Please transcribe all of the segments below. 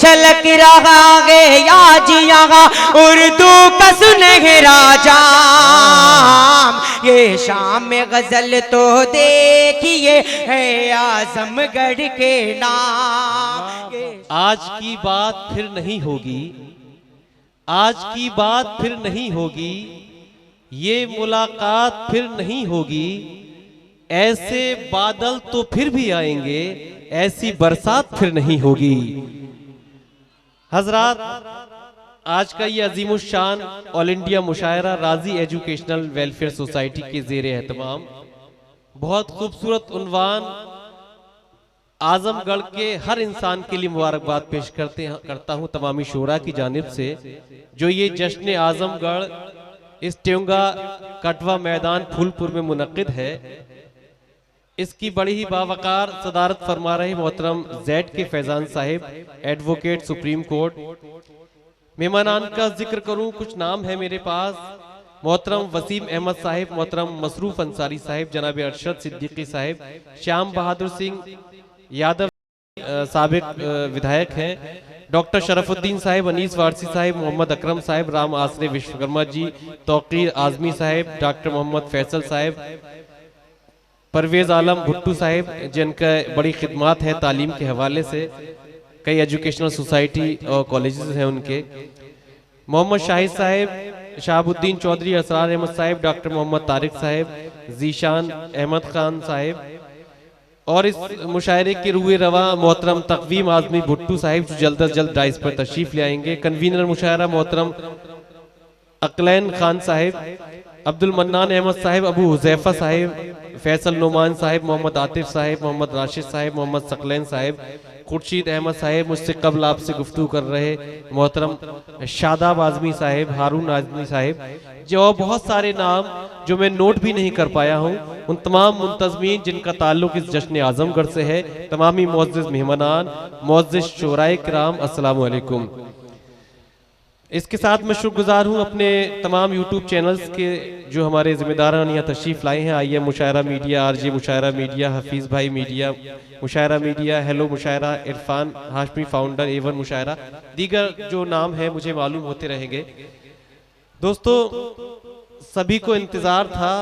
छलक रहा है आज यहाँ उर्दू का सुनहरा जाम। ये शाम में गजल तो देखिए है आजमगढ़ के नाम। आज की बात फिर नहीं होगी, आज की बात फिर नहीं होगी, ये मुलाकात फिर नहीं होगी। ऐसे बादल तो फिर भी आएंगे, ऐसी बरसात फिर नहीं होगी। हजरात, आज का ये अजीमुशान ऑल इंडिया मुशायरा राजी एजुकेशनल वेलफेयर सोसाइटी के ज़ेरे एहतमाम बहुत खूबसूरत उन्वान आजमगढ़ के हर इंसान के लिए मुबारकबाद पेश करता हूँ तमामी शोरा की जानिब से, जो ये जश्न आजमगढ़ इस ट्योंगा कटवा मैदान फूलपुर में मुनक्किद है। इसकी बड़ी ही बावकार सदारत फरमा रहे मोहतरम जेड के फैजान साहिब, एडवोकेट सुप्रीम कोर्ट। मेहमानान का जिक्र करूं, कुछ नाम है मेरे पास। मोहतरम वसीम अहमद साहिब, मोहतरम मसरूफ अंसारी साहिब, जनाब अरशद सिद्दीकी साहिब, श्याम बहादुर सिंह यादव साबिक विधायक हैं, डॉक्टर शरफुद्दीन साहिब, अनीस वारसी साहिब, मोहम्मद अकरम साहिब, राम आसरे विश्वकर्मा जी, तौकीर आजमी साहिब, डॉक्टर मोहम्मद फैसल साहिब, परवेज आलम भुट्टू साहिब, जिनका बड़ी खिदमात है तालीम के हवाले से, कई एजुकेशनल सोसाइटी और कॉलेजेस हैं उनके, मोहम्मद शाहिद साहिब, शहाबुद्दीन चौधरी, असरार अहमद साहिब, डॉक्टर मोहम्मद तारिक साहिब, जीशान अहमद खान साहिब, और इस मुशायरे के रूए रवा मोहतरम तकवीम आजमी भुट्टू साहिब, जो जल्द अज जल्द डाइस पर तशरीफ ले आएंगे। कन्वीनर मुशायरा मोहतरम अकलैन खान साहिब, अब्दुल मन्नान अहमद साहिब, अबू हुजैफा साहिब, फैसल नोमान साहिब, मोहम्मद आतिफ साहिब, मोहम्मद राशिद साहिब, मोहम्मद सकलैन साहिब, खुर्शीद अहमद साहिब, मुझसे कबल आपसे गुफ्तगू कर रहे मोहतरम शादाब आजमी साहिब, हारून आजमी साहिब, जो बहुत सारे नाम जो मैं नोट भी नहीं कर पाया हूँ, उन तमाम मुंतजमीन जिनका ताल्लुक इस जश्न आजमगढ़ से है, तमामी मुअज़्ज़िज़ मेहमानान, मुअज़्ज़िज़ शोराए किराम, अस्सलामु अलैकुम। इसके साथ मैं शुक्रगुजार हूँ अपने तमाम यूट्यूब चैनल्स के जो हमारे जिम्मेदारान यहाँ तशरीफ़ लाए हैं। आइए Mushaira media, RJ Mushaira media, Hafeez भाई media, Mushaira media, hello Mushaira, Irfan Hashmi founder, Avon Mushaira, दीगर जो नाम है मुझे मालूम होते रहेंगे। दोस्तों, सभी को इंतज़ार था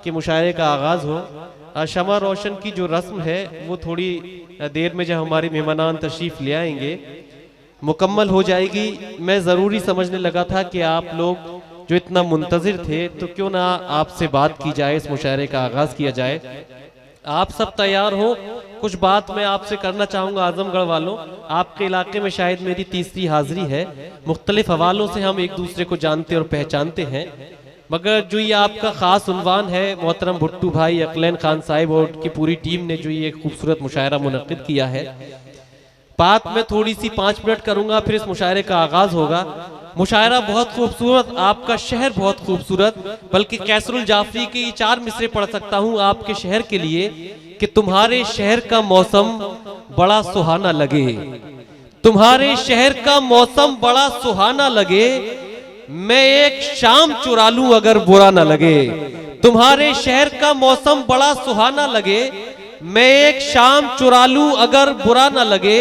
कि मुशायरे का आगाज़ हो। शमा रोशन की जो रस्म है वो थोड़ी देर में जब हमारे मेहमानान तशरीफ़ ले आएंगे मुकम्मल हो जाएगी। मैं ज़रूरी समझने लगा था कि आप लोग जो इतना मुंतज़िर थे तो क्यों ना आपसे बात की जाए, इस मुशायरे का आगाज़ किया जाए। आप सब तैयार हो? कुछ बात मैं आपसे करना चाहूँगा आजमगढ़ वालों। आपके इलाके में शायद मेरी तीसरी हाज़िरी है, मुख्तलिफ हवालों से हम एक दूसरे को जानते और पहचानते हैं, मगर जो ये आपका ख़ास उन्वान है मोहतरम भुट्टू भाई, अकलैन खान साहिब और उनकी पूरी टीम ने जो ये खूबसूरत मुशायरा मुनक्किद किया है, बात मैं थोड़ी सी 5 मिनट करूंगा, फिर इस मुशायरे का आगाज होगा। मुशायरा बहुत खूबसूरत, आपका शहर बहुत खूबसूरत, बल्कि कैसरुल जाफरी के ये 4 मिसरे पढ़ सकता हूँ आपके शहर के लिए कि तुम्हारे शहर का मौसम बड़ा सुहाना लगे, तुम्हारे शहर का मौसम बड़ा सुहाना लगे, मैं एक शाम चुरा लूं अगर बुरा ना लगे। तुम्हारे शहर का मौसम बड़ा सुहाना लगे, मैं एक शाम चुरा लूं अगर बुरा ना लगे।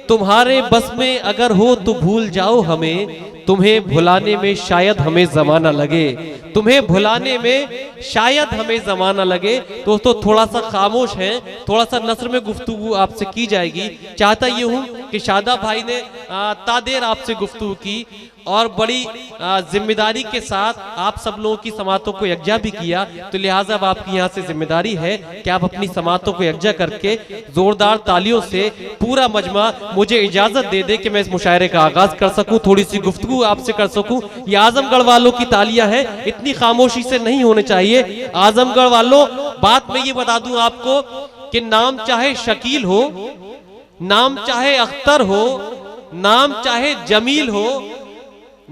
तुम्हारे बस में अगर हो तो भूल जाओ हमें, तुम्हें भुलाने में शायद हमें जमाना लगे, तुम्हें भुलाने में शायद हमें जमाना लगे। दोस्तों, थोड़ा सा खामोश हैं, थोड़ा सा नस्र में गुफ्तगू आपसे की जाएगी। चाहता ये हूँ कि शादाब भाई ने तादेर आपसे गुफ्तगू की और बड़ी जिम्मेदारी के साथ आप सब लोगों की समातों को यकजा भी किया, तो लिहाजा अब आपकी यहाँ से जिम्मेदारी है कि आप अपनी समातों को यकजा करके जोरदार तालियों से पूरा मजमा मुझे इजाजत दे दे कि मैं इस मुशायरे का आगाज कर सकूं, थोड़ी सी गुफ्तगू आपसे कर सकूं। ये आजमगढ़ वालों की तालियां हैं, इतनी खामोशी से नहीं होने चाहिए। आजमगढ़ वालों, बात में ये बता दूं आपको कि नाम चाहे शकील हो, नाम चाहे अख्तर हो, नाम चाहे जमील हो,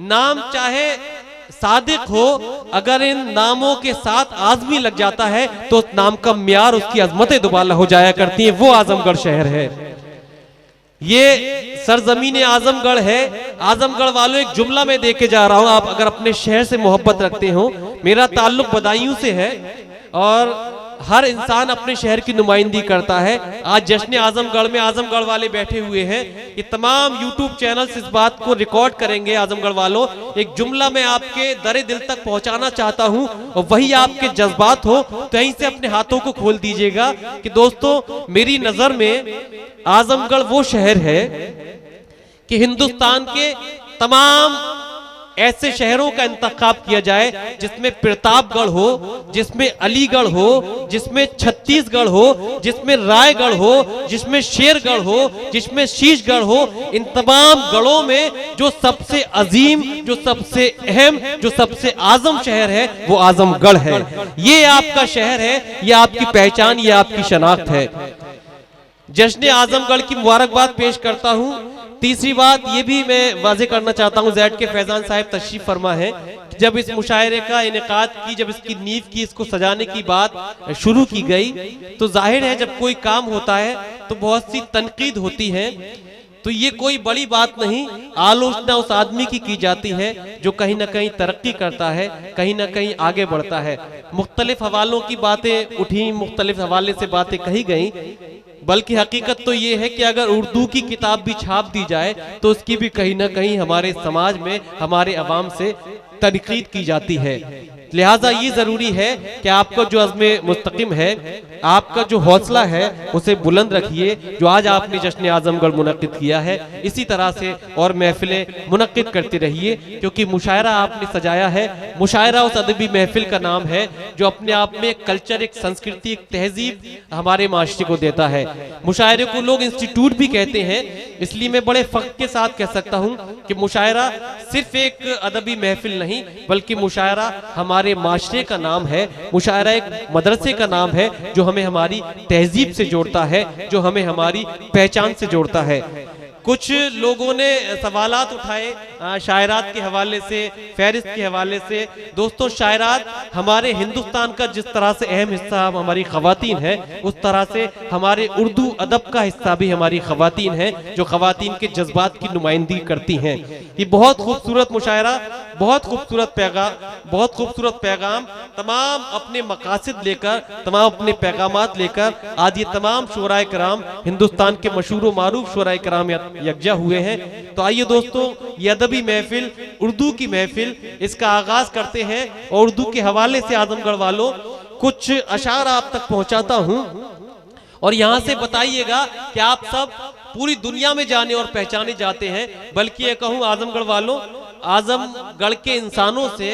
नाम चाहे सादिक हो, अगर इन नामों के साथ आजमी लग जाता है तो उस नाम का म्यार, उसकी अजमतें दुबाला हो जाया करती हैं। वो आजमगढ़ शहर है, ये सरजमीन आजमगढ़ है। आजमगढ़ वालों, एक जुमला मैं दे के जा रहा हूं, आप अगर अपने शहर से मोहब्बत रखते हो, मेरा ताल्लुक बदायूं से है और हर इंसान अपने शहर की नुमाइंदगी करता है। आज जश्न आजमगढ़ में आजमगढ़ वाले बैठे हुए हैं, ये तमाम यूट्यूब चैनल्स इस बात को रिकॉर्ड करेंगे। आजमगढ़ वालों, एक जुमला मैं आपके दरे दिल तक पहुंचाना चाहता हूं और वही आपके जज्बात हो तो यहीं से अपने हाथों को खोल दीजिएगा कि दोस्तों, मेरी नजर में आजमगढ़ वो शहर है कि हिंदुस्तान के तमाम ऐसे शहरों का इंतखाब किया जाए जिसमें प्रतापगढ़ हो, जिसमें अलीगढ़ हो, जिसमें छत्तीसगढ़ हो, जिसमें रायगढ़ हो, जिसमें शेरगढ़ हो, जिसमें शीशगढ़ हो। इन तमाम गढ़ों में जो सबसे अजीम, जो सबसे अहम, जो सबसे आजम शहर है वो आजमगढ़ है। ये आपका शहर है, ये आपकी पहचान, ये आपकी शनाख्त है। जश्न आजमगढ़ की मुबारकबाद पेश करता हूं। तीसरी बात ये भी मैं वाजे करना चाहता हूं, ज़ैड के फैजान साहब तशरीफ फरमा है, जब इस मुशायरे का इनेकाद की, जब इसकी नींव की, इसको सजाने की बात शुरू की गई तो जाहिर है जब कोई काम होता है तो बहुत सी तनकीद होती है। तो ये कोई बड़ी बात नहीं, आलोचना उस आदमी की जाती है जो कहीं ना कहीं तरक्की करता है, कहीं ना कहीं आगे बढ़ता है। मुख्तलिफ हवालों की बातें उठी, मुख्तलिफ हवाले से बातें कही गई, बल्कि हकीकत तो ये है कि अगर उर्दू की किताब भी छाप दी जाए तो उसकी भी कहीं ना कहीं हमारे समाज में, हमारे अवाम से तनकीद की जाती है। लिहाजा ये जरूरी है कि आपका जो अज़्म मुस्तकिम है, आपका जो हौसला है, उसे बुलंद रखिए। जो आज आपने जश्न आजमगढ़ मुनक्किद किया है, इसी तरह से और महफिलें मुनक्किद करते रहिए, क्योंकि मुशायरा आपने सजाया है। मुशायरा उस अदबी महफिल का नाम है जो अपने आप में एक कल्चर, एक संस्कृति, एक तहजीब हमारे माशरे को देता है। मुशायरे को लोग इंस्टीट्यूट भी कहते हैं, इसलिए मैं बड़े फख्र के साथ कह सकता हूँ कि मुशायरा सिर्फ एक अदबी महफिल नहीं, बल्कि मुशायरा हमारे माशरे का नाम है। मुशायरा एक मदरसे का नाम है जो हमें हमारी तहजीब से जोड़ता है, जो हमें हमारी पहचान से जोड़ता है। कुछ लोगों ने सवालात उठाए शायरात के हवाले से, फहरिस्त के हवाले से। दोस्तों, शायरात हमारे हिंदुस्तान का जिस तरह से अहम हिस्सा हमारी खवातीन है, उस तरह से हमारे उर्दू अदब का हिस्सा भी हमारी खवातीन है, जो खवातीन के जज्बात की नुमाइंदगी करती हैं। ये बहुत खूबसूरत मुशायरा, बहुत खूबसूरत पैगाम, तमाम अपने मकासद लेकर, तमाम अपने पैगामात लेकर आज ये तमाम शुराए कराम, हिंदुस्तान के मशहूर व मारूफ शुराए कराम यकजा हुए हैं। तो आइए दोस्तों, ये अदबी महफिल, उर्दू की महफिल, इसका आगाज करते हैं और उर्दू के हवाले से आजमगढ़ वालों कुछ अशार आप तक पहुंचाता हूं और यहां से बताइएगा कि आप सब पूरी दुनिया में जाने और पहचाने जाते हैं। बल्कि ये कहूं आजमगढ़ वालों, आजमगढ़ के इंसानों से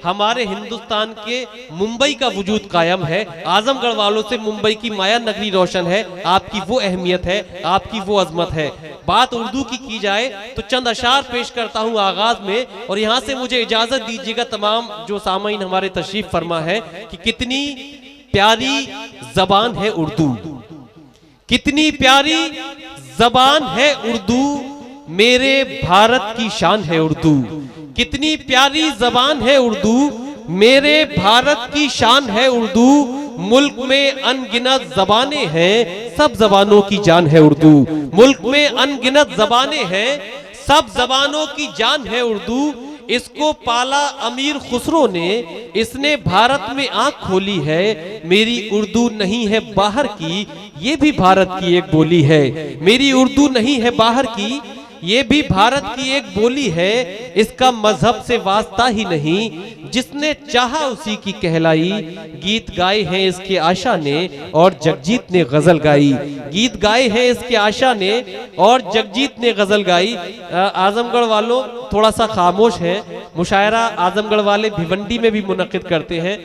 हमारे हिंदुस्तान के मुंबई का वजूद कायम है। आजमगढ़ वालों से मुंबई की माया नगरी रोशन है। आपकी वो अहमियत है, आपकी वो अजमत है। बात उर्दू की जाए तो चंद अशार पेश करता हूँ आगाज में, और यहाँ से मुझे इजाजत दीजिएगा तमाम जो सामाईन हमारे तशरीफ फरमा है कि कितनी प्यारी जबान है उर्दू, कितनी प्यारी जबान है उर्दू, मेरे भारत की शान है उर्दू। कितनी प्यारी जबान है उर्दू, मेरे भारत की शान है उर्दू। मुल्क में अनगिनत जबानें हैं, सब जबानों की जान है उर्दू। मुल्क में अनगिनत जबानें हैं, सब जबानों की जान है उर्दू। इसको पाला अमीर खुसरो ने, इसने भारत में आंख खोली है। मेरी उर्दू नहीं है बाहर की, ये भी भारत की एक बोली है। मेरी उर्दू नहीं है बाहर की, ये भी भारत की एक बोली है। इसका मजहब से वास्ता ही नहीं, जिसने चाहा उसी की कहलाई। गीत गाए हैं इसके आशा ने और जगजीत ने गजल गाई। गीत गाए हैं इसके आशा ने और जगजीत ने गजल गाई। आजमगढ़ वालों थोड़ा सा खामोश है। मुशायरा आजमगढ़ वाले भिवंडी में भी मुनक्किद करते हैं,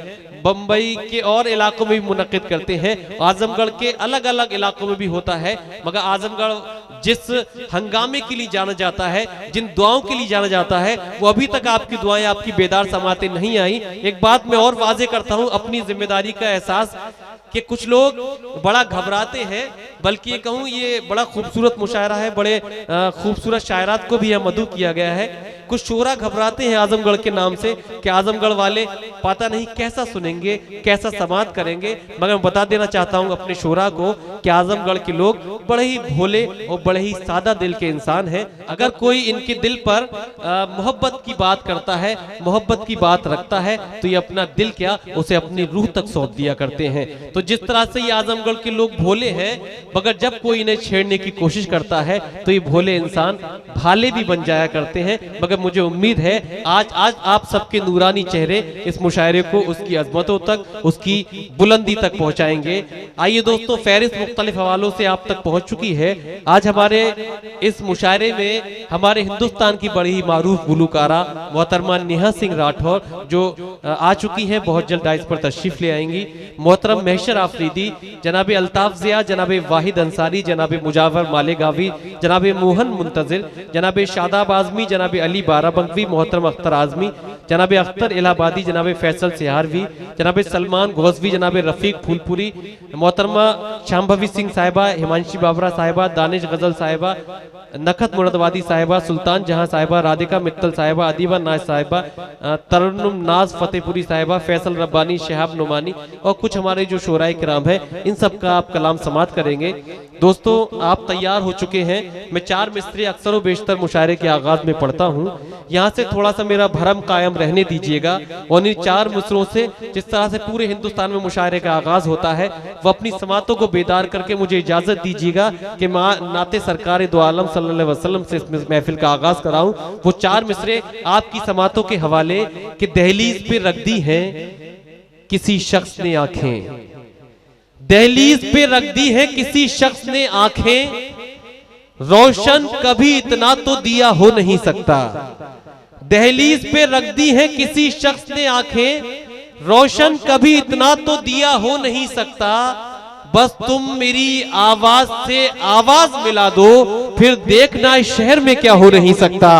बम्बई के और इलाकों में भी मुनक्किद करते हैं, आजमगढ़ के अलग अलग इलाकों में भी होता है। मगर आजमगढ़ जिस हंगामे के लिए जाना जाता है, जिन दुआओं के लिए जाना जाता है, वो अभी तक आपकी दुआएं, आपकी बेदार समातें नहीं आई। एक बात मैं और वाजे करता हूं अपनी जिम्मेदारी का एहसास कि कुछ लोग बड़ा घबराते हैं, बल्कि ये कहूँ ये बड़ा खूबसूरत मुशायरा है, बड़े खूबसूरत शायरात को भी यहाँ मदू किया गया है। कुछ शोरा घबराते हैं आजमगढ़ के नाम से कि आजमगढ़ वाले पता नहीं कैसा सुनेंगे, कैसा समात करेंगे। मगर मैं बता देना चाहता हूँ अपने शोरा को कि आजमगढ़ के लोग लोग बड़े ही भोले और बड़े ही सादा दिल के इंसान हैं। अगर कोई इनके दिल पर मोहब्बत की बात करता है, मोहब्बत की बात रखता है, तो ये अपना दिल क्या, उसे अपनी रूह तक सौंप दिया करते हैं। तो जिस तरह से ये आजमगढ़ के लोग भोले हैं, मगर जब कोई इन्हें छेड़ने की कोशिश करता है तो ये भोले इंसान भाले भी बन जाया करते हैं। मगर मुझे उम्मीद है आज आप सबके नूरानी चेहरे इस मुशायरे को उसकी अजमतों तक, उसकी बुलंदी तक पहुंचाएंगे। आइए दोस्तों, फहरिस्त मुख्तलिफ हवालों से आप तक पहुंच चुकी है। आज हमारे इस मुशायरे में हमारे हिंदुस्तान की बड़ी ही मारूफ गुलकारा मोहतरमा नेहा सिंह राठौर जो आ चुकी हैं, बहुत जल्द इस पर तशरीफ ले आएंगी। मोहतरम महशर आफरीदी, जनाब अल्ताफ ज़िया, जनाब वाहिद अंसारी, जनाब मुजावर मालेगावी, जनाब मोहन मुंतजिर, जनाब शादाब आजमी, जनाब अली बाराबंकवी, मोहतरम अख्तर आजमी, जनाब अख्तर इलाहाबादी, जनाब फैसल सिहारवी, जनाब सलमान गौसवी, जनाब रफीक फूलपुरी, मोहतरमा शाम्भवी सिंह साहिबा, हिमांशी बाबरा साहिबा, दानिश गजल साहिबा, नखत मुरादाबादी साहिबा, सुल्तान जहां साहिबा, राधिका मित्तल साहिबा, अदीबा नाज साहिबा, तरन्नुम नाज फतेहपुरी साहिबा, फैसल रब्बानी, शहाब नुमानी और कुछ हमारे जो शोराए किराम है, इन सब का आप कलाम समात करेंगे। दोस्तों, आप तैयार हो चुके हैं। मैं 4 मिसरे अक्सर व बेशतर मुशायरे के आगाज में पढ़ता हूँ, यहाँ से थोड़ा सा मेरा भरम कायम रहने दीजिएगा और इन 4 मिसरों से जिस तरह से पूरे हिंदुस्तान में मुशायरे का आगाज होता है, वो अपनी समातों को बेदार करके मुझे इजाजत दीजिएगा कि नाते सरकार दो आलम सल्लल्लाहु अलैहि वसल्लम से इस महफिल का आगाज कराऊं। वो 4 मिसरे आपकी समातों के हवाले कि दहलीज पे रख दी हैं किसी शख्स ने आंखें, दहलीज पे रख दी है किसी शख्स ने आंखें, रोशन कभी इतना तो दिया हो नहीं सकता। दहलीज पे रख दी है किसी शख्स ने आंखें, रोशन कभी इतना तो दिया हो नहीं सकता। बस तुम मेरी आवाज से आवाज मिला दो, फिर देखना इस शहर में क्या हो नहीं सकता।